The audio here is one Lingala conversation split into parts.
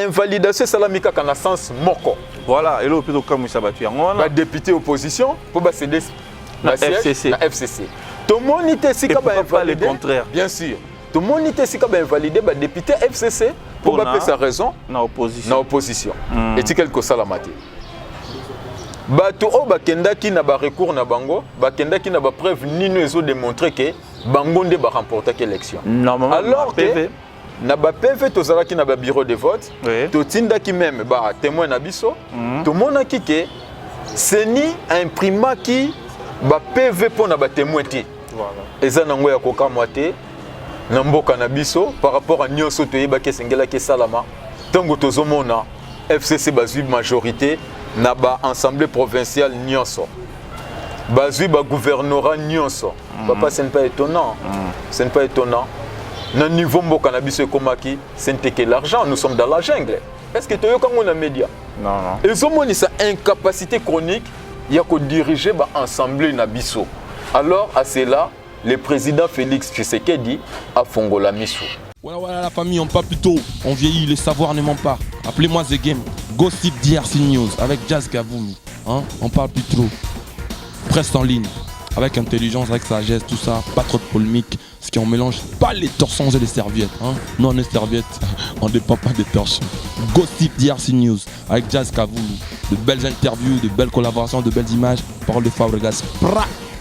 invalidation salamika kana sens moko. Voilà, et là plutôt comme ça va tuer on député opposition pour ba céder la FCC. Tout le monde était si pas le contraire. Bien sûr. Tout le monde était si invalidé ba député FCC pour ba sa raison na opposition. Et tu quelque chose la maté. Bato o bakendaki na ba recours na bango, bakendaki na ba preuve nino ezo démontrer que bango nde ba remporter l'élection. Normalement alors PV na ba PV tozalaki na ba bureau de vote, to tindaki même ba témoin na biso, to monaki que seni imprimaki ba PV pour na ba témoin ti. Voilà. Eza nango ya kokamwa te na mboka na biso par rapport à nyonso to yebaki sengela ke salama. Tango tozomona FCC bazui majorité na ba assemblée provinciale nyonso. Bazui ba gouvernorat nyonso. Papa, ce n'est pas étonnant. Ce n'est pas étonnant. Na niveau mboka na biso komaki, ce n'est que l'argent, nous sommes dans la jungle. Est-ce que tu as eu un média? Non, non. Ils ont montré sa incapacité chronique, il y a que diriger ba assemblée na biso. Alors à cela, le président Félix Tshisekedi a fongola miso. Voilà la famille, on parle plus tôt, on vieillit, le savoir ne ment pas. Appelez-moi The Game, Gossip DRC News avec Jazz Gavoulou. Hein? On parle plus trop. Presse en ligne, avec intelligence, avec sagesse, tout ça, pas trop de polémique. Ce qu'on mélange pas les torsons et les serviettes. Hein? Non, les serviettes, on ne dépend pas des torsons. Gossip DRC News avec Jazz Gavoulou. De belles interviews, de belles collaborations, de belles images. Parole de Fabregas.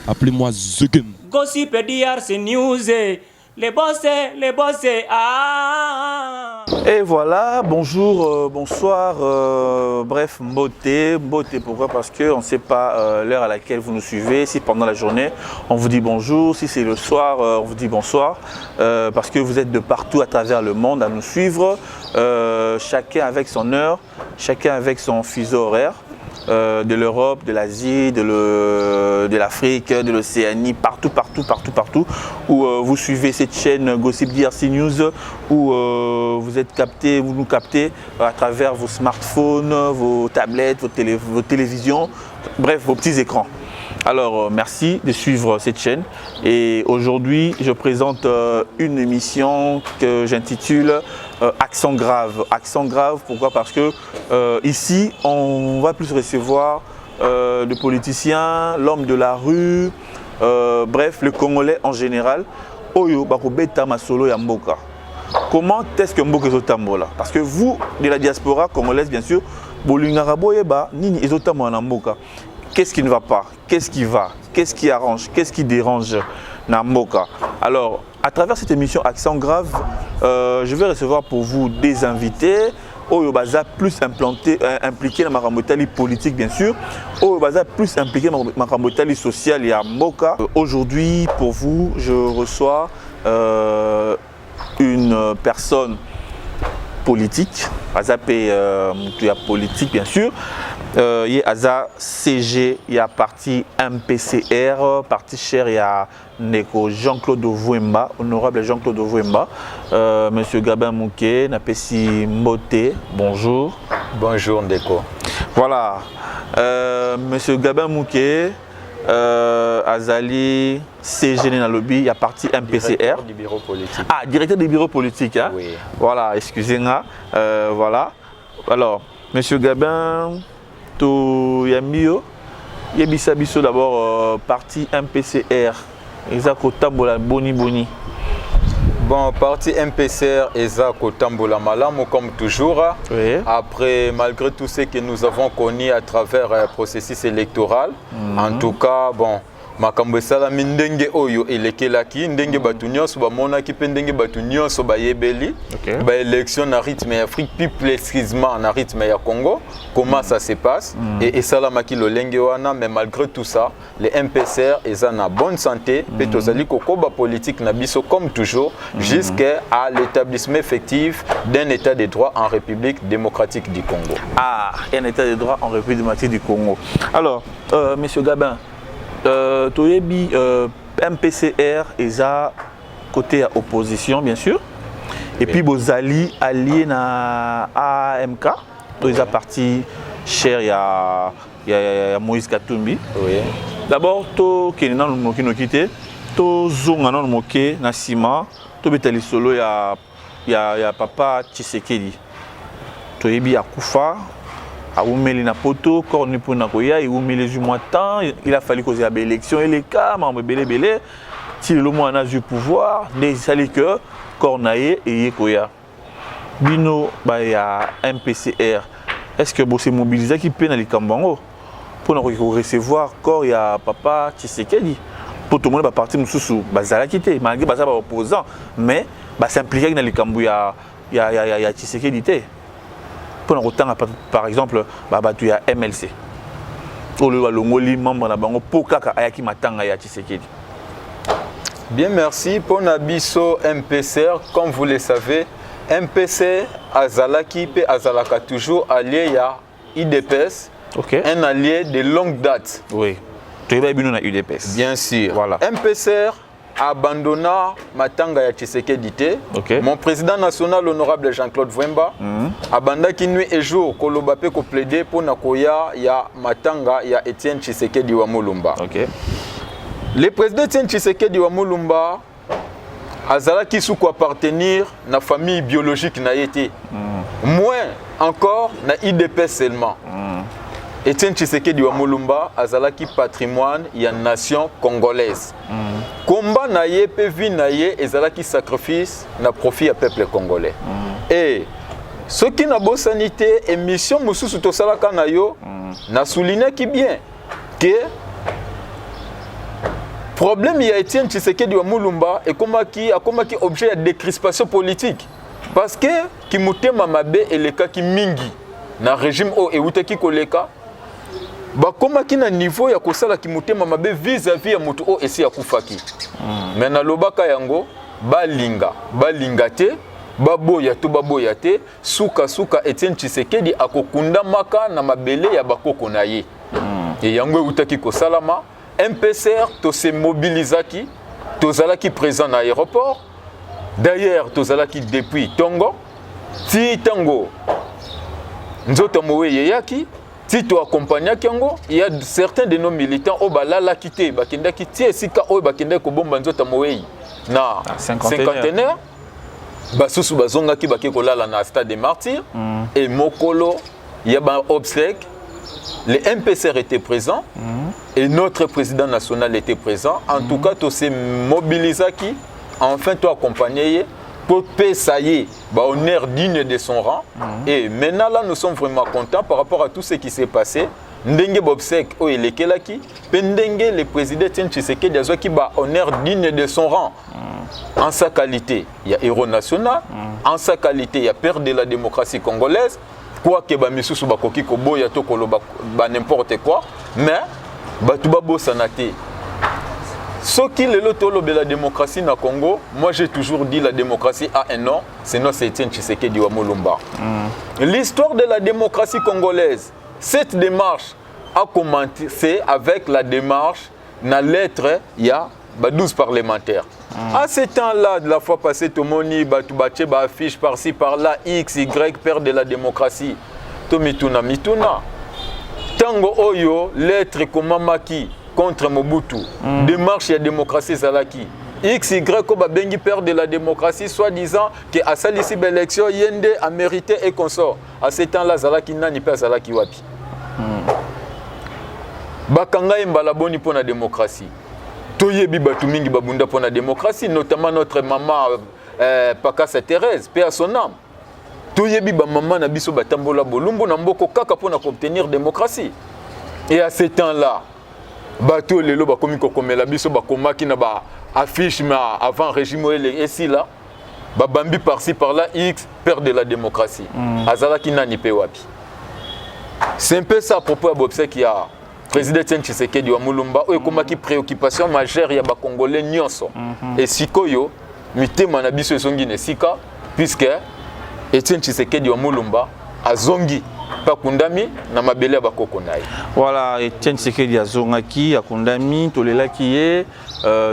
Appelez-moi The Game. Gossip DRC News. Les bossés, ah. Et voilà, bonjour, bonsoir, bref, beauté, pourquoi? Parce qu'on ne sait pas l'heure à laquelle vous nous suivez, si pendant la journée on vous dit bonjour, si c'est le soir on vous dit bonsoir, parce que vous êtes de partout à travers le monde à nous suivre, chacun avec son heure, chacun avec son fuseau horaire. De l'Europe, de l'Asie, de l'Afrique, de l'Océanie, partout où vous suivez cette chaîne Gossip DRC News, où vous nous captez à travers vos smartphones, vos tablettes, vos télévisions, bref, vos petits écrans. Alors, merci de suivre cette chaîne et aujourd'hui, je présente une émission que j'intitule Accent grave. Accent grave, pourquoi? Parce que ici, on va plus recevoir le politicien, l'homme de la rue, bref, le Congolais en général. Oyo, bakobeta masolo ya mboka. Comment est-ce que mboka ezotambola? Parce que vous, de la diaspora congolaise, bien sûr, bolingara boyeba nini ezotambola na mboka. Qu'est-ce qui ne va pas? Qu'est-ce qui va? Qu'est-ce qui arrange? Qu'est-ce qui dérange Namboka? Alors, à travers cette émission Accent grave, je vais recevoir pour vous des invités. Oyo Baza plus impliqué dans ma ramotali politique, bien sûr. Oyo Baza plus impliqué dans ma ramotali sociale et à Mboka. Aujourd'hui, pour vous, je reçois une personne politique. Azapé politique, bien sûr. Il y a Aza CG, il y a parti MPCR, parti cher, il y a Neko Jean-Claude Ovouemba, honorable Jean-Claude Ovouemba, Monsieur Gabin Mouké, Napesi Mbote, bonjour. Bonjour Ndeko. Voilà, Monsieur Gabin Mouké, Azali CG Nalobi, il y a parti MPCR. Directeur du bureau politique. Ah, directeur du bureau politique, hein? Oui. Voilà, excusez-moi. Voilà. Alors, Monsieur Gabin, to Yamio, Yebisa Biso d'abord parti MPCR. Ezako Tambola Boni. Bon, parti MPCR, Ezako Tambola Malamo comme toujours. Oui. Après, malgré tout ce que nous avons connu à travers le processus électoral, en tout cas, bon, makambo salami ndenge oyo elekelaki ndenge batu nyonso bamonaki pe ndenge batu nyonso bayebeli ba élection na rythme ya Afrique plus précisément na rythme ya Congo comment ça se passe et salamaki lolenge wana mais malgré tout ça les MPCR eza na bonne santé pe tozali kokoba politique na biso comme toujours jusqu'à l'établissement effectif d'un état de droit en République démocratique du Congo. Ah, un état de droit en République démocratique du Congo. Alors, monsieur Gabin, Toyebi MPCR eza côté opposition bien sûr et puis Bozali allié na AMK eza parti cher ya Moïse Katumbi. Oui. D'abord to kenina no kite to zonga no moke na sima to betali solo ya papa Tshisekedi. toyebi akufa aumeli na poto corps ni pona koya aumeli du mois temps il a fallu causer la élection et les cas membre belé si le mois a eu pouvoir des sali que corps naé et koya bino ba ya MPCR est-ce que vous se mobiliser qui peut dans les Kambango pour nous recevoir corps ya papa Tshisekedi pour tout le monde va partir mususu bazala quitter malgré bazala opposant mais ba s'impliquer dans les Kambu ya Tshisekedi té pour nous autant par exemple tu ya MLC ou le longoli membre na bango pokaka ayaki matanga ya Tshisekedi. Bien, merci pour Nabiso MPCR. Comme vous le savez, MPC Azalaki et Azalaka toujours allié à IDPS, un allié de longue date. Oui, tu es bien à UDPS. Bien sûr. Voilà. MPCR a abandonné Matanga ya Tshisekedi. Mon président national, l'honorable Jean-Claude Vwemba, a abandonné nuit et jour Kolobapé ko plaider pour Nakoya ya Matanga ya Etienne Tshisekedi wa Mulumba. Le président Etienne Tshisekedi wa Mulumba azalaki souko appartenir à la famille biologique na été. Moins encore na IDPS seulement. Etienne Tshisekedi wa Mulumba azalaki patrimoine ya nation congolaise. Combat na ye pe vie na ye ezalaki sacrifice na profit ya peuple congolais. Et ce qui na bo sanité émission mususu to salaka na yo na souligner qui bien que problème il y a Etienne Tshisekedi wa Mulumba et comment qui objet de décrispation politique parce que qui mutema mabe et le cas qui mingi na régime o et utaki koleka ba comment qui na niveau ya kosala ki mutema mabe vis-à-vis ya mutu o esi ya kufaki mais na lobaka yango balinga te baboya te suka Etienne Tshisekedi akokunda maka na mabele ya bakoko na ye et yango utaki kosalama MPCR, to se mobilisaki, to zalaki présent à l'aéroport. D'ailleurs, to zalaki depuis Tongo. Ti Tango, nzoto mowe yeyaki. Ti to accompagna Kiango. Il y a certains de nos militants au balala quitté, bakenda quitté, esika o bakenda ko bomba nzoto mowe na cinquantenaire. Basusu bazonga ki bakeko lala na stade des martyrs et mokolo yaba obsèque. Le MPCR était présent et notre président national était présent. En tout cas, tous ces mobilisés qui, enfin, tout accompagné pour payer honneur digne de son rang. Et maintenant, là, nous sommes vraiment contents par rapport à tout ce qui s'est passé. Ndenge Bobsek, oh, il est qui Pendenge, le président Tshisekedi, qui a honneur digne de son rang. En sa qualité, il y a héros national. En sa qualité, il y a père de la démocratie congolaise. Quoi que bamisusu bakoki ko boya to koloba n'importe quoi mais batuba bosanate ce qui le lotolo de la démocratie na Congo moi j'ai toujours dit la démocratie a un nom c'est non c'est Etienne Tshisekedi wa Mulumba. L'histoire de la démocratie congolaise cette démarche a commencé avec la démarche na lettre ya 12 parlementaires. À ce temps-là, de la fois passée, tout le monde a affiche par-ci, par-là, X, Y, père de la démocratie. Mituna. Tango Oyo, lettre Komamaki contre Mobutu. Démarche de la démocratie Zalaki. X, Y, Bengi, père de la démocratie, soi-disant que à Salisi l'élection, Yende a mérité et consort. À ce temps-là, Zalaki nani pas Zalaki wapi. Bakanga Mbalaboni pour la démocratie. Toyebi Batumingi Babunda pour la démocratie, notamment notre maman Pakasa Thérèse, paix à son âme. Toyebi maman Nabiso Batambola Bolumbo Namboko Kaka pour obtenir démocratie. Et à ce temps-là, Bato Lelo Bakomiko Komela Biso Bakomaki na ba affiche ma avant régime et si là, Babambi par-ci par-là, X, père de la démocratie. Azalaki Nani Pewapi. C'est un peu ça à propos de Bobsé qui a. Président Etienne Tshisekedi wa Mulumba oyo komaki préoccupation majeure ya ba Congolais nyonso et sikoyo mitema na biso ezongi na sika puisque Etienne Tshisekedi wa Mulumba azongi pakundami na mabele ya bakoko naye. Voilà, Etienne Tshisekedi azongaki akundami tolelaki ye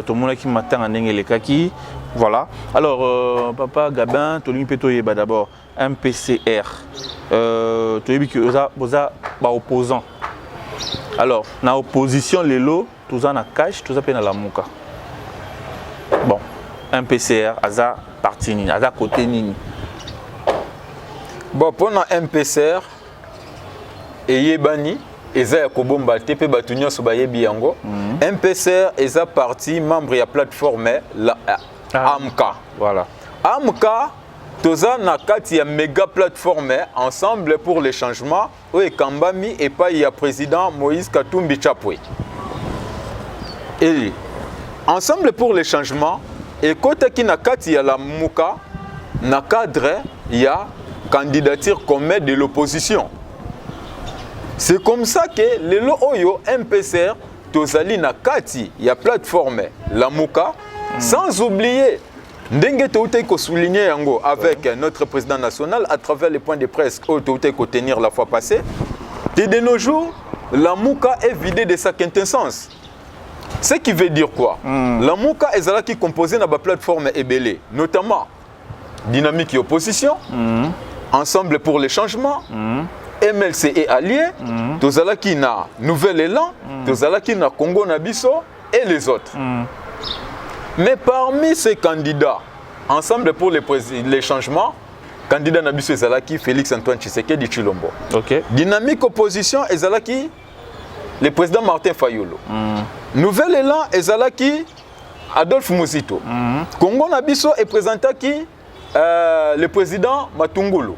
tomonaki matanga ndenge lekaki. Voilà. Alors papa Gabin tolingi pe toyeba d'abord MPCR toyebi que oza ba opposant. Alors, dans l'opposition, les lots, tous en a cash, tous en a la mouka. Bon, MPCR, Aza parti, Aza côté nini. Bon, pour la MPCR, Eyebani, Eza Yakobomba, Tepe Batunyo Sobayebi Yango, MPCR, Eza parti membre de la plateforme la AMCA. Voilà. AMCA, Toza Nakati, méga plateforme ensemble pour les changements, où Kambami et pas il y a président Moïse Katumbi Chapwe. Et ensemble pour les changements, et côté qui Nakati y a la Mouka, na cadre, il y a candidature commun de l'opposition. C'est comme ça que les Oyo MPCR, Tozali Nakati, il y a plateforme la Mouka, sans oublier. Ndenge Touté ko souligné yango avec notre président national à travers les points de presse que Touté ko tenir la fois passée. Et de nos jours, la Mouka est vidée de sa quintessence. Ce qui veut dire quoi? La Mouka est là qui composée dans la plateforme Ebélé, notamment Dynamique et Opposition, Ensemble pour les changements, MLC et Alliés, Tozala qui na Nouvel Élan, Tozala qui na Congo Nabiso et les autres. Mais parmi ces candidats, Ensemble pour les changements, candidat Nabiso Ezalaki, Félix Antoine Tshisekedi Tshilombo. Ok. Dynamique Opposition Ezalaki, le président Martin Fayulu. Nouvel Élan Ezalaki, Adolphe Mouzito. Congo Nabiso est présenté qui le président Matungulu.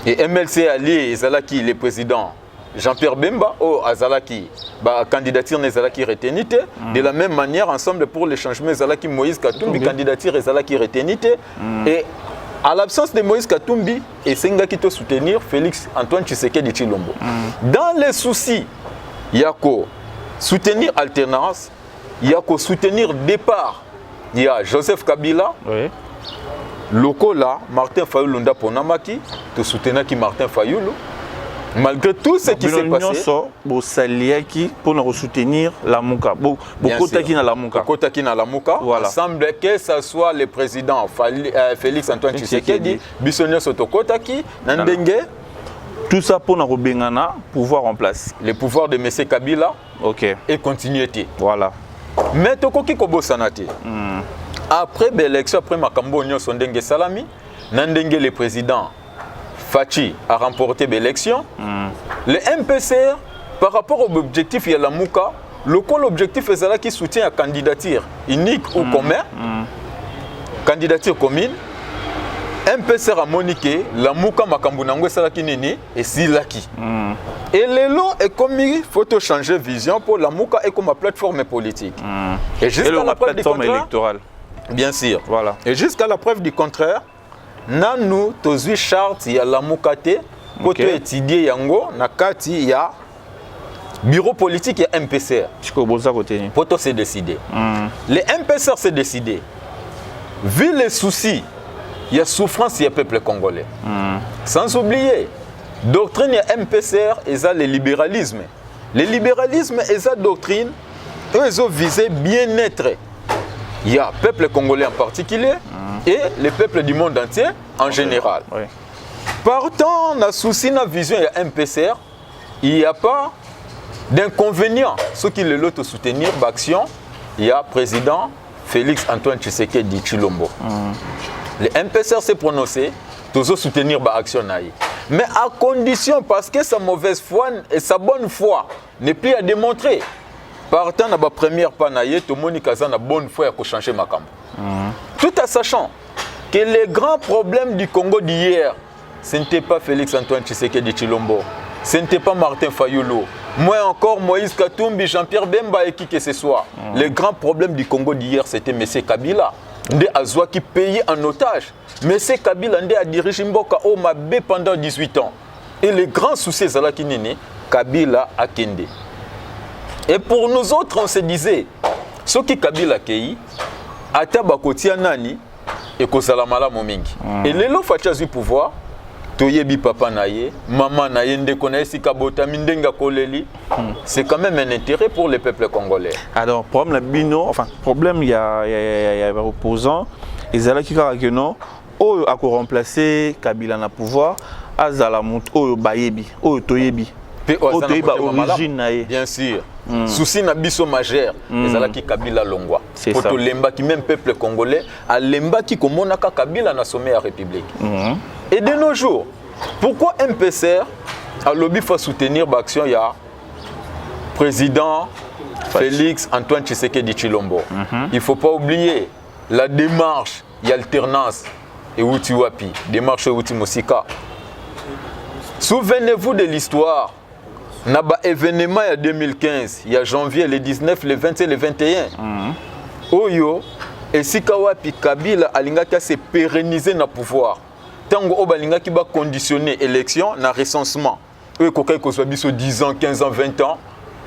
Et MLC allié Ezalaki, le président Jean-Pierre Bemba, ou Azalaki, candidature Ezalaki retenite. De la même manière, Ensemble pour les changements Ezalaki Moïse Katumbi, candidature Ezalaki retenite. Et à l'absence de Moïse Katumbi, et Senga qui te soutenir Félix Antoine Tshisekedi Tshilombo. Dans les soucis, il y a qu'à soutenir alternance, il y a qu'à soutenir départ. Il y a Joseph Kabila. Oui. Loko là, Martin Fayulu Nda Ponamaki, te soutenir qui Martin Fayulu. Malgré tout ce qui s'est passé, vous qui pour nous soutenir la Mouka. Beaucoup qui na la Mouka. Beaucoup qui na la Mouka. Voilà. Semble que ce soit le président Félix Antoine Tshisekedi, Bissonio Sotokota qui Nandenge. Tout ça pour nous bengana pouvoir en place. Le pouvoir de M. Kabila. Ok. Et continuité. Voilà. Mais Tokoki Kobo Sanati. Après l'élection, après Makambo Nyo Sondenge Salami, Nandenge le président Fachi a remporté l'élection. Le MPCR, par rapport au objectif, il y a la Mouka. L'objectif est là qui soutient la candidature unique ou commune. Candidature commune. MPCR a moniqué la Mouka Makambunango Salaki Nini et Silaki. Et le lot est comme il faut changer vision pour la Mouka et comme plateforme politique. Et jusqu'à la plateforme électorale. Bien sûr. Voilà. Et jusqu'à la preuve du contraire, nous avons charte, il y a la Moukate, pour étudier Yango, Nakati, il y a bureau politique et MPCR. Pour se décider. Les MPCR s'est décidé. Vu les soucis, il y a souffrance, il y a peuple congolais. Sans oublier, doctrine et MPCR, il y a le libéralisme. Le libéralisme et la doctrine, ils ont visé bien-être. Il y a le peuple congolais en particulier et le peuple du monde entier en général. Oui. Partant, dans souci, dans la vision de MPCR, il n'y a pas d'inconvénient. Ceux qui le lot soutenir l'action, il y a le président Félix Antoine Tshisekedi Tshilombo. Le MPCR s'est prononcé, toujours soutenir l'action. Mais à condition, parce que sa mauvaise foi et sa bonne foi n'est plus à démontrer. Partant de la première panaille, tout le monde a une bonne foi pour changer ma camp. Tout en sachant que les grands problèmes du Congo d'hier, ce n'était pas Félix Antoine Tshisekedi Tshilombo, ce n'était pas Martin Fayulu, moi encore Moïse Katumbi, Jean-Pierre Bemba et qui que ce soit. Les grands problèmes du Congo d'hier, c'était M. Kabila. Ndé Azwa qui payait en otage. M. Kabila a dirigé Mboka au Mabé pendant 18 ans. Et les grands soucis, c'est là qui n'est Kabila a Kende. Et pour nous autres, on se disait, ce qui Kabila Kei, Atabakotia Nani, et Kosalamala Momingi. Et les lots du pouvoir, Toyebi Papa Naye, Maman Naye, Ndekonaïsi Kabota, Mindenga Koleli, c'est quand même un intérêt pour les peuples congolais. Alors, problème, il y a opposants, ils allaient qui non, ou à remplacer Kabila na pouvoir, Azalamut, ou Bayebi, ou Toyebi. Bien sûr. Souci na biso majeur, ezalaki Kabila Longwa. C'est ça. Lemba qui même peuple congolais, a lemba qui komonaka Kabila na sommet à République. Et de nos jours, Pourquoi MPCR a lobby faut soutenir l'action il y a président Félix Antoine Tshisekedi Tshilombo. Il ne faut pas oublier la démarche et alternance et Outi Wapi, démarche Outi Mosika. Souvenez-vous de l'histoire. Il y a un événement en 2015, il y a janvier, le 19, le 20 et le 21. Oyo, et Sikawapi Kabila alingaki se pérenniser na pouvoir. Tango obalinga ki ba conditionner élection na recensement. Oyo kokai ko biso 10 ans, 15 ans, 20 ans.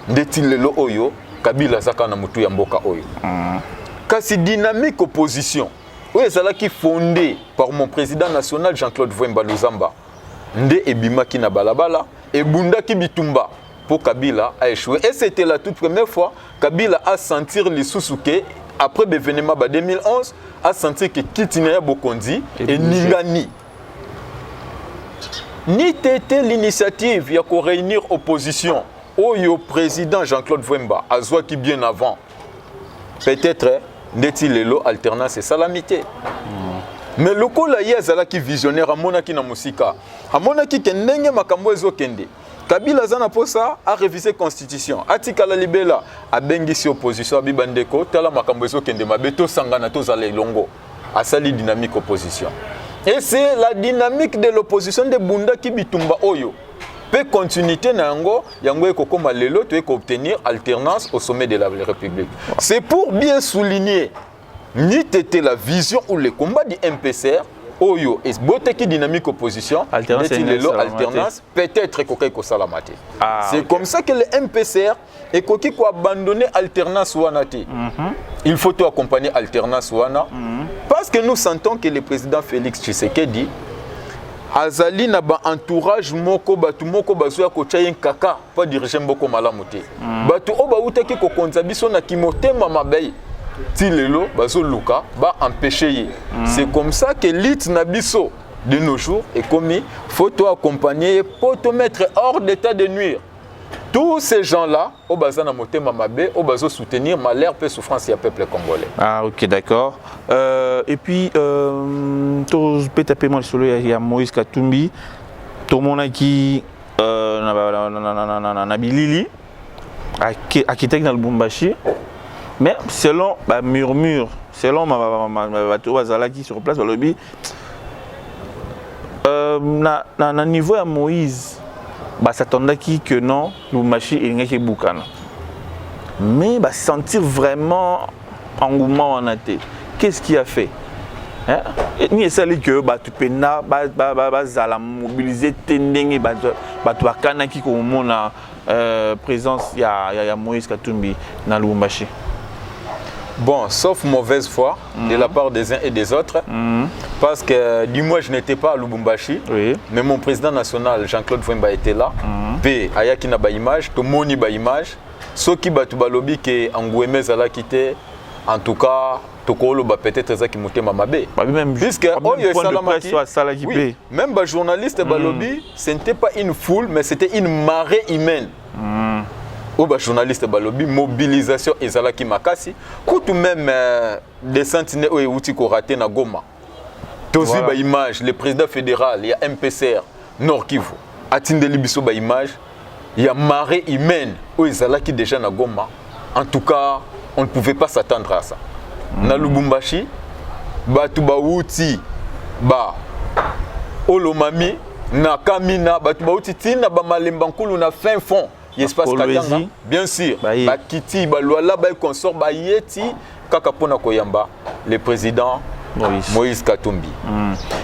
Ndeti lelo oyo Kabila zaka na mutu ya mboka oyo. Kasi dynamique opposition. Oyo ezalaki fondé par mon président national Jean-Claude Vwemba Luzamba. Nde ebimaki na balabala et bundaki bitumba pour Kabila a échoué. Et c'était la toute première fois Kabila a senti les Susuke après l'événement de 2011 a senti que Kitinaya Bokondi et Ningani. Ni t'était l'initiative ya ko réunir opposition au président Jean-Claude Vwemba azwa qui bien avant. Peut-être ndeti lelo alternance et salamité. Mais le coup là yezala qui visionnaire amona ki na musika. Amona ki kendenge makambo ezokende. Kabila zana posa a révisé constitution. Atikala libela a bengisi opposition a bibandeko tala makambo ezokende mabeto sangana to zale longo. Asali dynamique opposition. Et c'est la dynamique de l'opposition de Bunda qui bitumba oyo. Peut continuité na yango ekokoma lelo to obtenir alternance au sommet de la République. C'est pour bien souligner ni t'était la vision ou le combat du MPCR oyo et bote qui dynamique opposition alternance peut-être ko salamate. C'est comme ça que le MPCR est koki ko abandonner alternance wanati. Il faut tout accompagner alternance wana parce que nous sentons que le président Félix Tshisekedi azali na ba entourage moko batu moko bazoya ko tchayen kaka pas diriger mboko malamu te. Batu oba utaki ko konza biso na kimotema mabei. Tilelo bazo luka ba empêcher. C'est comme ça que l'élite nabiso de nos jours est commis. Faut toi accompagner pour te mettre hors d'état de nuire. Tous ces gens-là, au bazana motema mabe, au bazo soutenir malheur et souffrance du peuple congolais. Ah ok d'accord. Et puis peut taper moi sur il y a Moïse Katumbi, tout le monde qui na bilili architecte dans le Lubumbashi. Mais selon murmure, selon ma qui sur place, lobby, na niveau à Moïse, s'attendait que non, Lubumbashi il n'y a Boukana. Mais sentir vraiment engouement en athée. Qu'est-ce qu'il a fait? Ni essayé que tu peux na mobiliser tending tu akana qui comme na présence ya Moïse Katumbi dans Lubumbashi. Bon, sauf mauvaise foi de la part des uns et des autres, parce que du moins je n'étais pas à Lubumbashi, mais mon président national Jean-Claude Vwemba était là. P ayaki na ba image, to moni ba image, soki batu balobi ke Angueme zala quitté, en tout cas tokolo ba peut-être ça qui motema mabe. Puisque oyo salamaki, oui, même ba journaliste balobi, ce n'était pas une foule mais c'était une marée humaine. Oba journaliste balobi mobilisation ezalaki makasi kutu même des sentinelles ou outi ko raté na Goma. Tozi ba image le président fédéral il y a MPCR Nord Kivu atindeli biso ba image il y a marée humaine ou ezalaki déjà na Goma. En tout cas, on ne pouvait pas s'attendre à ça. Na Lubumbashi batu ba outi ba Olomami na Kamina batu ba outi tina ba Malemba Nkulu na fin fond. Espace Katanga, bien sûr. Ba Kiti, ba Luala, ba consort, ba Yeti, kaka pona koyamba, le président Moïse Katumbi.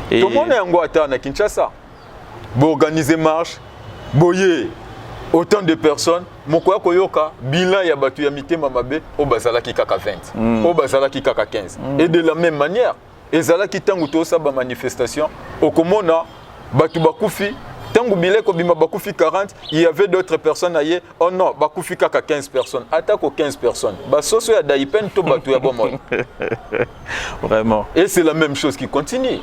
Tout le monde est en Guatemala, na Kinshasa. Bo organiser marche, boye autant de personnes, mokoya koyoka, bilan ya batu ya mitema mabe, o bazala ki kaka 20, o bazala ki kaka 15. Et de la même manière, ezala ki tangu to sa ba manifestation, o komona batu bakufi Tango bileko bima bakufi 40, il y avait d'autres personnes ailleurs. Oh non, bakufi kaka 15 personnes. Attaque aux 15 personnes. Basoso ya daipen to batu ya bomoi. Vraiment. Et c'est la même chose qui continue.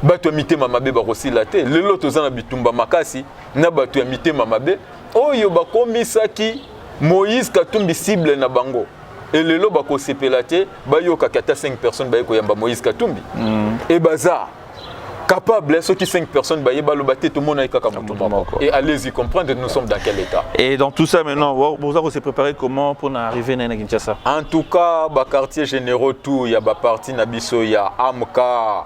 Batu ya mitema mabe ba rosilate. Lelo tozana bitumba makasi na batu ya mitema mabe. Oyo bakomisaki Moïse Katumbi cible na bango. Et lelo bako sepelate ba yo kaka 5 personnes ba ko yamba Moïse Katumbi. Et bazar capable, ceux qui 5 personnes, tout le monde a et allez-y comprendre nous sommes dans quel état. Et dans tout ça maintenant, vous avez préparé comment pour arriver à Kinshasa? En tout cas, quartier généraux, tout, il y a parti Nabiso, il y a Amka,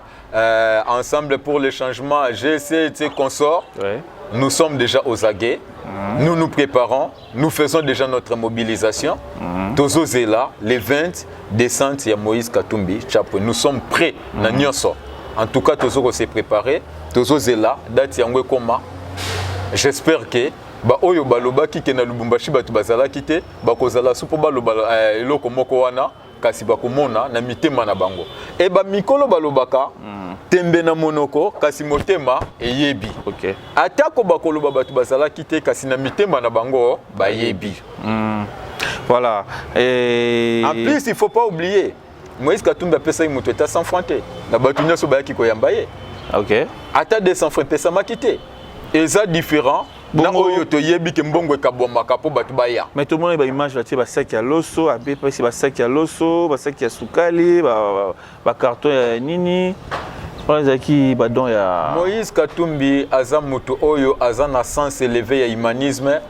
Ensemble pour le changement, GC, consorts. Ouais. Nous sommes déjà aux aguets, nous nous préparons, nous faisons déjà notre mobilisation. Tozo Zela, les 20 décembre, il y a Moïse Katumbi, Chapo. Nous sommes prêts, en tout cas, Tozo s'est préparé, Tozo Zela, date Yangwe Koma. J'espère que oyo baloba ki na Lubumbashi batu bazala kite bakozala supo baloba eloko moko wana kasi bakomona na mitema na bango. E mikolo balobaka tembe na monoko kasi motema eyebi. OK. Atako bakoloba batu bazala kite kasi na mitema na bango bayebi. Voilà. Et en plus, il faut pas oublier Moïse Katumbi a pesa mutu eta sans fronté. Na batu nyoso bayaki ko yambaye. OK. Ata 200 francs pesa makite. Et ça différent. Na oyo to yebi ke mbongo kaboma kapo batu baya. Mais tout le monde a une image là, sac ya loso, à BP c'est sac ya loso, sac ya sukali, carton ya nini. Badon ya Moïse Katumbi aza mutu oyo aza na sens élevé ya humanisme.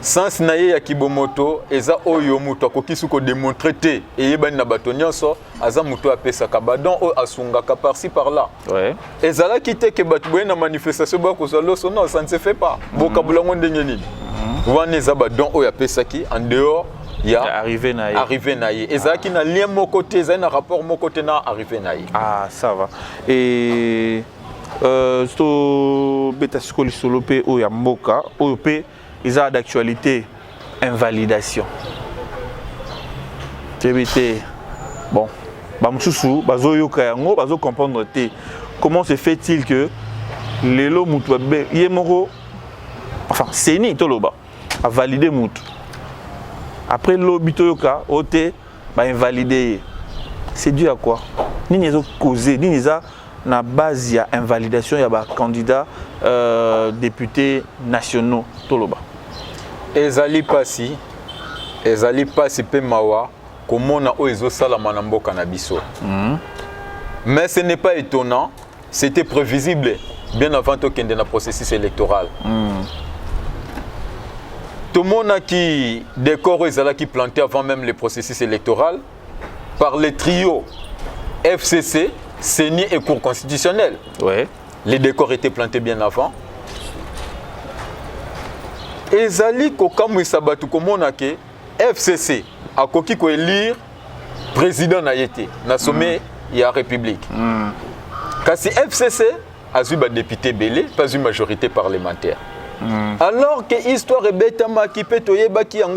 Sens na ye ya kibomoto eza oyo mutu akoki ko démontrer te eyebani na bato nyonso aza mutu apesa kabadon o asungaka par-ci par-là. Ouais. Ezala kite ke bato boye na manifestation ba ko loso non ça ne se fait pas. Bokabula ngonde nini. Wana eza badon oyo apesaki en dehors ya arrivé na ye. Ezaki na lien mon côté, ezaki na rapport mon côté na arrivé na ye. Ah, ça va. Et sto beta skoli solo pe o ya mboka, o pe isa d'actualité invalidation. TBT. Bon, bamsusu bazo yoka yango, bazo comprendre te. Comment se fait-il que lelo mutu be yemoko enfin, Seni toloba a validé mutu. Après l'obitoyoka, ote, invalidé. C'est dû à quoi? Ni ont causé, ni na base il y a invalidation, il y a candidat députés nationaux toloba. Ezali pasi pe mawa comment na oezo sala manamboka na biso. Mais ce n'est pas étonnant, c'était prévisible bien avant qu'il y ait un processus électoral. Tout le monde qui décore qui planté avant même le processus électoral par les trios FCC, CENI et Cour constitutionnelle. Ouais. Les décors étaient plantés bien avant. Et Zali Kokamou Sabatu Komonake, FCC, a koki ko élire président na yete, na sommet il y a République. Kasi FCC a eu un député belé, pas une majorité parlementaire. Alors que l'histoire est bête qui peut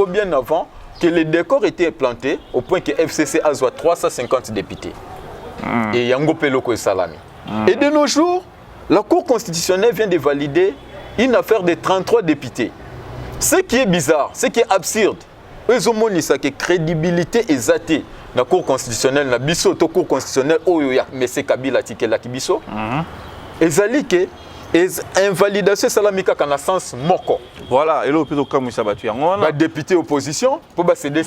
bien avant que les décors étaient plantés au point que FCC a 350 députés. Et Yango Peloko et Salami. Et de nos jours, la Cour constitutionnelle vient de valider une affaire de 33 députés. Ce qui est bizarre, ce qui est absurde, ils ont montré que crédibilité est athée. La Cour constitutionnelle, la biso, la Cour constitutionnelle, M. Kabila Tikela Kibiso, et Zalike. Et invalidation salamika kana sens moko. Voilà, et là peut comme ça battu en ba député opposition pour ba céder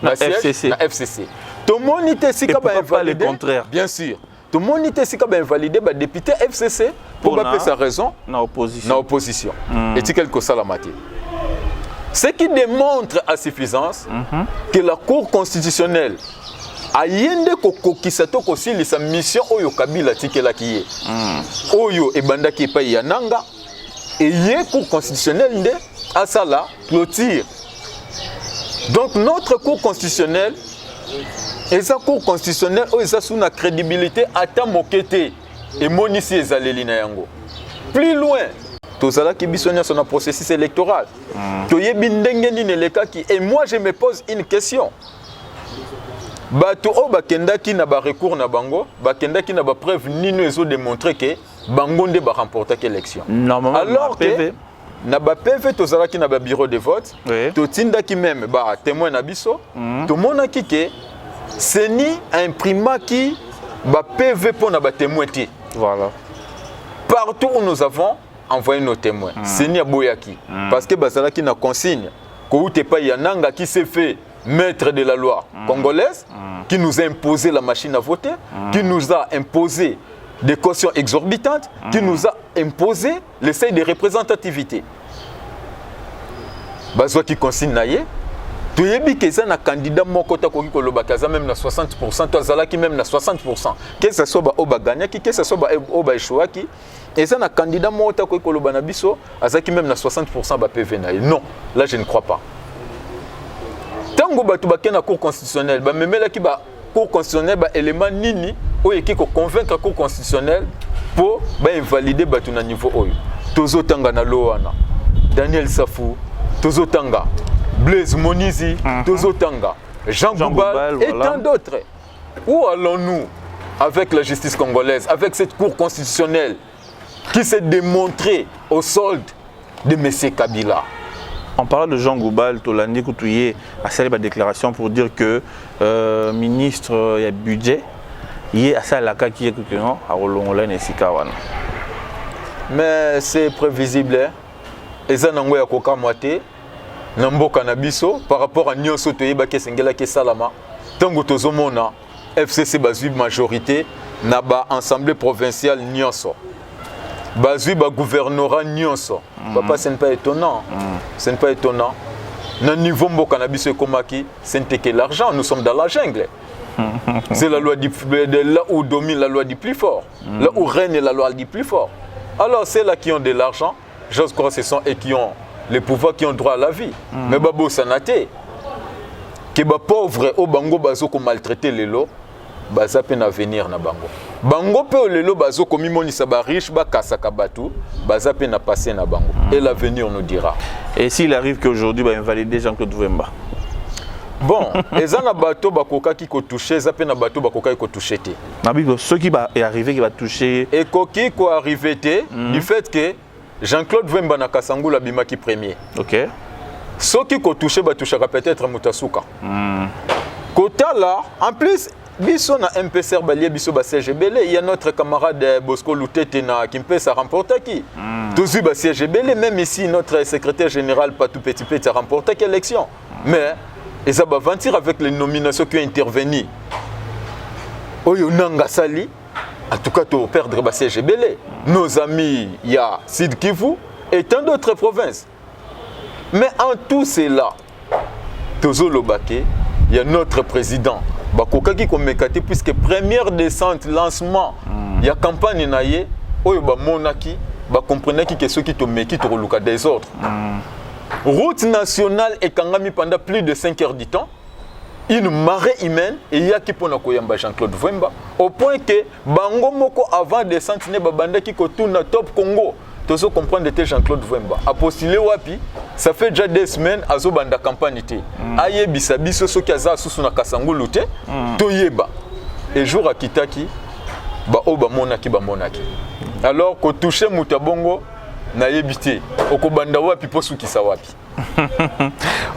na FCC. Na FCC. Tout le monde était si ka ba invalider le contraire. Bien sûr. Tout le monde était si ka ba invalider ba député FCC pour ba sa raison na opposition. Na opposition. Et c'est quelque salamati. Ce qui démontre à suffisance que la Cour constitutionnelle ayende kokokisato kosili sa mission oyo Kabila tikela kiye. Oyo ebandaki pa yananga et yé Cour constitutionnelle nde asala clôture. Donc notre Cour constitutionnelle et sa Cour constitutionnelle oyo sa sous na crédibilité ata mokete et monisi ezaleli na yango. Plus loin tozala ki bisonya son processus électoral. Toyebi ndenge nini lekaki et moi je me pose une question. Bato o bakendaki na ba recours na bango, bakendaki na ba preuve nino ezo démontrer que bango nde ba remporter l'élection. Normalement alors que na ba PV tozalaki na ba bureau de vote, to tindaki même ba témoin na biso, to monaki que Seni imprimaki ba PV pour na ba témoin ti. Voilà. Partout où nous avons envoyé nos témoins, Seni aboyaki parce que bazalaki na consigne ko ute pa yananga qui s'est fait maître de la loi congolaise, qui nous a imposé la machine à voter, qui nous a imposé des cautions exorbitantes qui nous a imposé le seuil de représentativité. Bazwa qui consigne naye, tu yebi que ça na candidat moko ta koki koloba kaza même na 60%, to azala ki même na 60%. Que ce soit ba oba gagnaki, que ce soit ba oba échouaki, et ça na candidat moko ta koki koloba na biso, azaki même na 60% ba PV naye. Non, là je ne crois pas. Tango ba tu ba na cour constitutionnelle, ba memela ki ba cour constitutionnelle ba élément nini oyo qui ko convaincre cour constitutionnelle pour ba invalider ba na niveau oyo. Tozo tanga na loana. Daniel Safou, Tozo tanga, Blaise Monizi, Tozo tanga, Jean Goubal et tant d'autres. Où allons-nous avec la justice congolaise, avec cette cour constitutionnelle qui s'est démontrée au solde de M. Kabila? En parlant de Jean Goubal, Tolandi Koutouye a salué ma déclaration pour dire que ministre il y a budget, il y a ça la qui est à Rolongola et Sikawana. Mais c'est prévisible. Et ça n'a pas koka moité. Namboka na biso par rapport à Nyonso Toyeba Kesengela Kesalama. Tango tozomona FCC bazui majorité na ba assemblée provinciale Nyonso. Bazui ba gouvernorat Nyonso. Papa, ce n'est pas étonnant. Ce n'est pas étonnant. Na niveau mboka na biso komaki, ce n'est que l'argent, nous sommes dans la jungle. C'est la loi là où domine la loi du plus fort. Là où règne la loi du plus fort. Alors c'est là qui ont de l'argent, j'ose croire que ce sont eux qui ont les pouvoirs, qui ont droit à la vie. Mais babo sanate que ba pauvre au bango bazo ko maltraiter les lots, baza pe na venir na bango. Bango pe le lot bazo ko mimonisa ba riche ba kasaka batu, baza pe na passer na bango. Et l'avenir nous dira. Et s'il arrive qu'aujourd'hui ba invalider Jean-Claude Vemba. Bon, eza na bateau bakoka ki ko toucher, za pe na bateau bakoka ki ko toucher té. Nabigo ce qui va arriver qui va toucher et koki ko arriver té du fait que Jean-Claude Vemba na Kasangula bimaki premier. OK. Ce qui ko toucher ba touchera peut-être Mutasuka. Kota là, en plus biso na MPCR balie biso ba CGBL, il y a notre camarade Bosco Lutete na Kimpesa remporté qui. Tous ba CGBL, même ici notre secrétaire général Patou Petit Petit a remporté l'élection. Mais ils ont aventure avec les nominations qui ont intervenu. Oyo Nanga Sali, en tout cas, tu vas perdre le CGBL. Nos amis, il y a Sid Kivu et tant d'autres provinces. Mais en tout cela, Tozo Lobake, il y a notre président, Bakoka qui commékate, puisque première descente, lancement, il y a campagne naïe, Oyo Monaki, comprenez que ceux qui te mettent des autres. Route nationale et Kangami pendant plus de 5 heures du temps, une marée humaine et il y a qui pour Nakoyamba Jean-Claude Vemba au point que Bango Moko avant de sentinelles Babanda qui tourne top Congo, tu sais comprendre de Jean-Claude Vemba a postulé wapi, ça fait déjà des semaines à Zobanda campagne té. Aye bisabiso so kaza susu na Kasangulu té, toyeba. Et jour à Kitaki, ba oba monaki. Alors ko toucher Mutabongo na yebité, okobanda wapi posukisa wapi.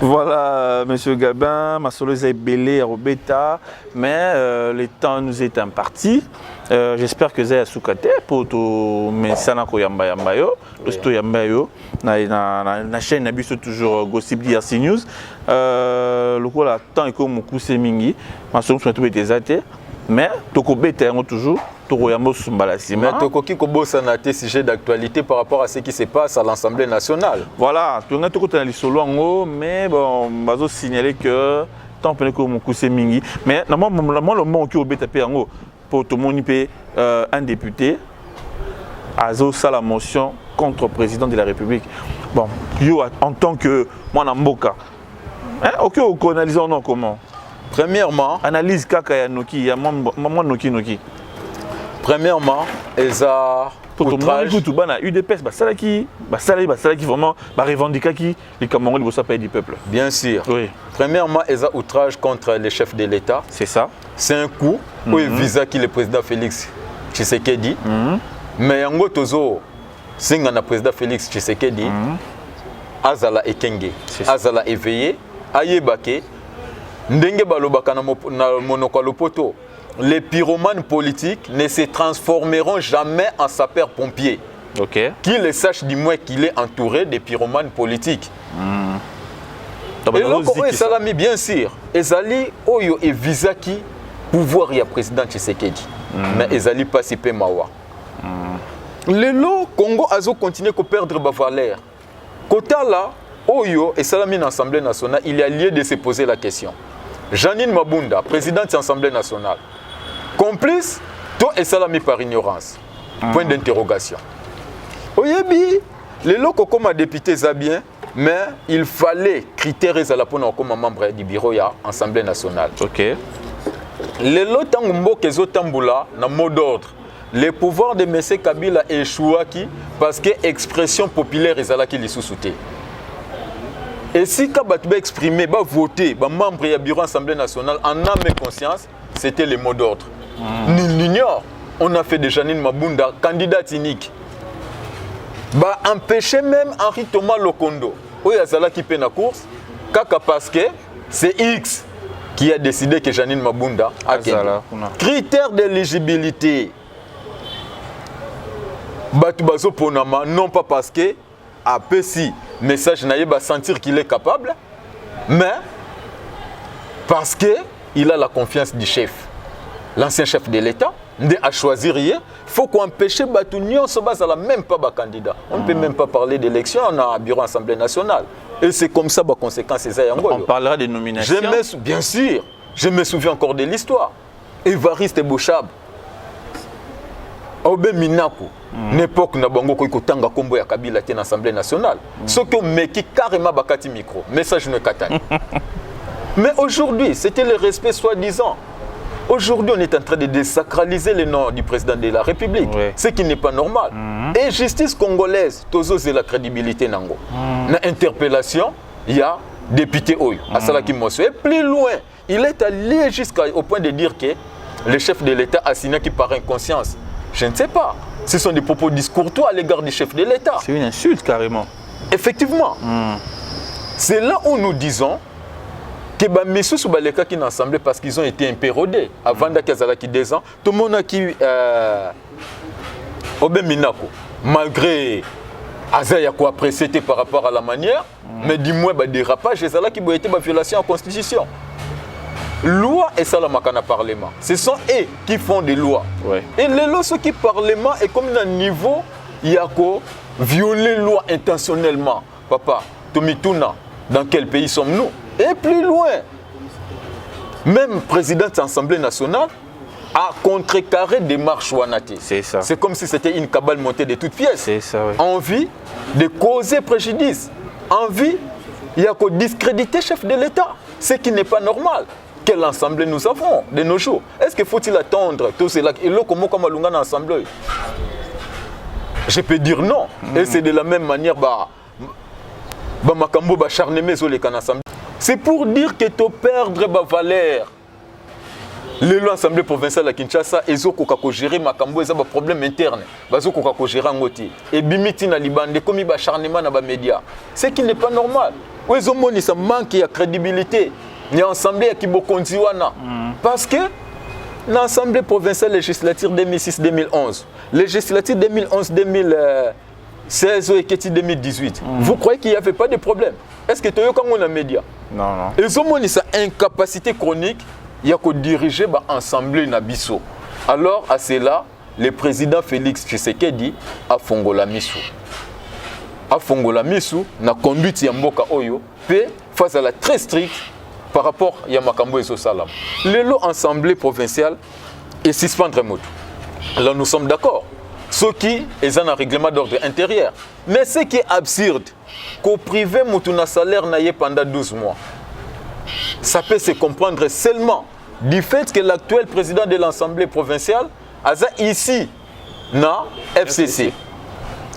Voilà, Monsieur Gabin, ma solo est belé à Robeta, mais le temps nous est imparti. J'espère que vous avez soukate pour tout messana ko yamba yo, to yamba yo na chaîne nabiso toujours Gossip DRC News. Le coup là temps eko mukuse mingi, ma solo sont tout été mais toko beta toujours. Mais Tokoki Kobosa n'a été sujet d'actualité par rapport à ce qui se passe à l'Assemblée nationale. Voilà, tu as tout les solo mais bon, je vais signaler que tant que mon cousin mingi, mais normalement le monde qui au BTP pour tout le monde un député a fait la motion contre le président de la République. Bon, yo en tant que moi Namboka, ok, on analyse non comment. Premièrement, analyse kaka noki, ya maman noki. Premièrement, ils ont outrage. UDPS, ça qui vraiment revendiquer les Camerounais vont s'appeler du peuple. Bien sûr. Oui. Premièrement, ils ont outrage contre les chefs de l'État. C'est ça. C'est un coup où il visa qui le président Félix Tshisekedi. Mais en gros, tozo, c'est le président Félix Tshisekedi. Azala Ekenge, Azala éveillé, Ayebake, Ndenge balobaka na monoko lopoto. Les pyromanes politiques ne se transformeront jamais en sapeurs-pompiers. Okay. Qu'il sache du moins qu'il est entouré de pyromanes politiques. Et donc, Salami, bien sûr, Ezali, Oyo et Visaki, pouvoir, il y a président Tshisekedi. mais ezali pasi pe mawa. Lelo Congo azo continuer ko perdre ba valeur. Kota là Oyo et Salamine Assemblée nationale, il y a lieu de se poser la question. Janine Mabunda, présidente de l'Assemblée nationale, complice, toi et Salami par ignorance. Point d'interrogation. Oyebi, les locaux comme député Zabien, mais il fallait critères comme membre du bureau de l'Assemblée nationale. Ok. Les lots qui sont dans mot d'ordre. Le pouvoir de M. Kabila échouaki parce que l'expression populaire est là qui les sous-souté. Et si Kabila a exprimé, voté, membre du bureau de l'Assemblée nationale en âme et conscience, c'était le mot d'ordre. Nul n'ignore. On a fait de Janine Mabunda candidat unique. Empêcher même Henri Thomas Lokondo. Oyazala qui paie la course, kaka parce que c'est X qui a décidé que Janine Mabunda a gagné. Critères d'éligibilité. Batu bazo ponama, non pas parce que après si message naïe va sentir qu'il est capable, mais parce que il a la confiance du chef, l'ancien chef de l'État. À choisir rien, il faut qu'on empêche Batunion se base à la même pas candidat. On ne peut même pas parler d'élection, on a un bureau Assemblée nationale. Et c'est comme ça, conséquence. On parlera des nominations. Bien sûr, je me souviens encore de l'histoire. Évariste Bouchab, Aubé Minako, l'époque na bango ko tanga kombo ya Kabila dans l'Assemblée nationale. Ce qui met carrément bakati micro, message ne katani. Mais aujourd'hui, c'était le respect soi-disant. Aujourd'hui, on est en train de désacraliser le nom du président de la République, ce qui n'est pas normal. Et justice congolaise, tozo c'est la crédibilité nango. Na interpellation, il y a député Oyo, Asalaki Mosso. Et plus loin, il est allé jusqu'au point de dire que le chef de l'État a signé qui par inconscience. Je ne sais pas. Ce sont des propos discourtois à l'égard du chef de l'État. C'est une insulte carrément. Effectivement. C'est là où nous disons que les gens sont qui ensemble parce qu'ils ont été impérodés. Avant qu'il 2 ans, tout le monde a qui Obé Minako, malgré Azaya quoi apprécié par rapport à la manière, mais dis-moi dérapage, c'est là qui a été violation de la Constitution. Loi et ça le Parlement. Ce sont eux qui font des lois. Et les lois, ceux qui Parlement est comme un niveau, il y a quoi violer loi intentionnellement. Papa, Tomituna, dans quel pays sommes-nous? Et plus loin, même président de l'Assemblée nationale a contrecarré des marches Wanati. C'est ça. C'est comme si c'était une cabale montée de toutes pièces. C'est ça, oui. Envie de causer préjudice. Envie, il y a qu'à discréditer le chef de l'État. Ce qui n'est pas normal. Quelle assemblée nous avons de nos jours? Est-ce qu'il faut-il attendre tout cela? Et là, comment on a assemblée? Je peux dire non. Et c'est de la même manière, c'est pour dire que tu perdre ma valeur. Les lois assemblée provinciale à Kinshasa, ils ont géré makambo, ils ont des problèmes internes. Ils ont géré ngoti. Et bimiti na libande, comme ils acharnement dans les médias. Ce qui n'est pas normal. Ils ont ça manque de crédibilité. Il y a une assemblée qui est parce que l'Assemblée provinciale législative 2006-2011, législative 2011-2016 et 2018, vous croyez qu'il n'y avait pas de problème? Est-ce que tu as eu un média? Non. Ils ont une incapacité chronique, il y a que diriger l'Assemblée Nabiso. Alors, à cela, le président Félix Tshisekedi a fongola misu. A fongola misu, na conduite ya mboka oyo, face à la très stricte par rapport à Yamakambo et Sosalam. Le lot assemblée provinciale est suspendre moto. Là, nous sommes d'accord. Ce qui est un règlement d'ordre intérieur. Mais ce qui est absurde, qu'au privé, un salaire n'a pendant 12 mois. Ça peut se comprendre seulement du fait que l'actuel président de l'Assemblée provinciale a ici, na FCC.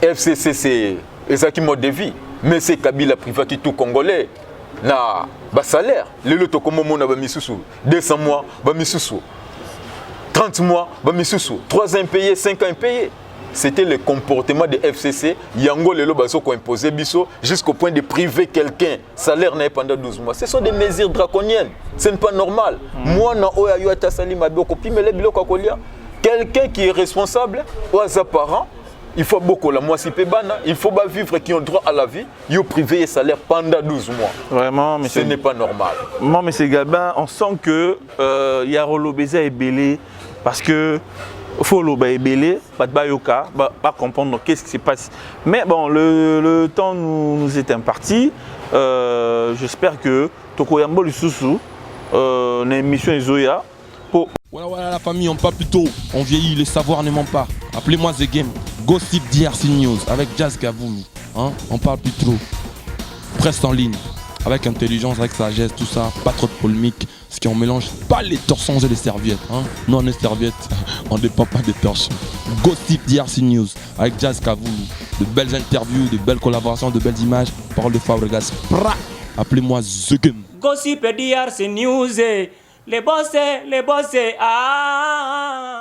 FCC, c'est un mode de vie. Mais c'est Kabila privé qui tout congolais. Na salaire. Le loto comme mon abamisusu. 200 mois, bamisusu. 30 mois, bamisusu. 3 ans payés, 5 ans payés. C'était le comportement de FCC. Yango lelo baso ko imposer biso jusqu'au point de priver quelqu'un salaire n'a pendant 12 mois. Ce sont des mesures draconiennes. Ce n'est pas normal. Moi na oya yo atasali maboko pimele biloko kolia. Quelqu'un qui est responsable aux parents, il faut beaucoup la moi si pebana, il faut pas vivre qui ont droit à la vie, yo privé salaire pendant 12 mois. Vraiment, mais ce n'est pas normal. Non, mais c'est Gabin, on sent que Yarolo Beza est belé parce que faut le baébélé, pas yoka, pas comprendre qu'est-ce qui se passe. Mais bon, le temps nous est imparti. J'espère que Tokoyambo Lisusu, une émission Izoya, pour. Voilà la famille, on parle plus tôt. On vieillit, le savoir ne ment pas. Appelez-moi The Game. Gossip DRC News avec Jazz Gavoulou. Hein? On parle plus trop. Presse en ligne. Avec intelligence, avec sagesse, tout ça. Pas trop de polémique. Ce qui on mélange pas les torsons et les serviettes. Hein? Non, les serviettes, on ne dépend pas des torsons. Gossip DRC News avec Jazz Gavoulou. De belles interviews, de belles collaborations, de belles images. Parole de Fabregas. Appelez-moi The Game. Gossip DRC News. Les boss, ah.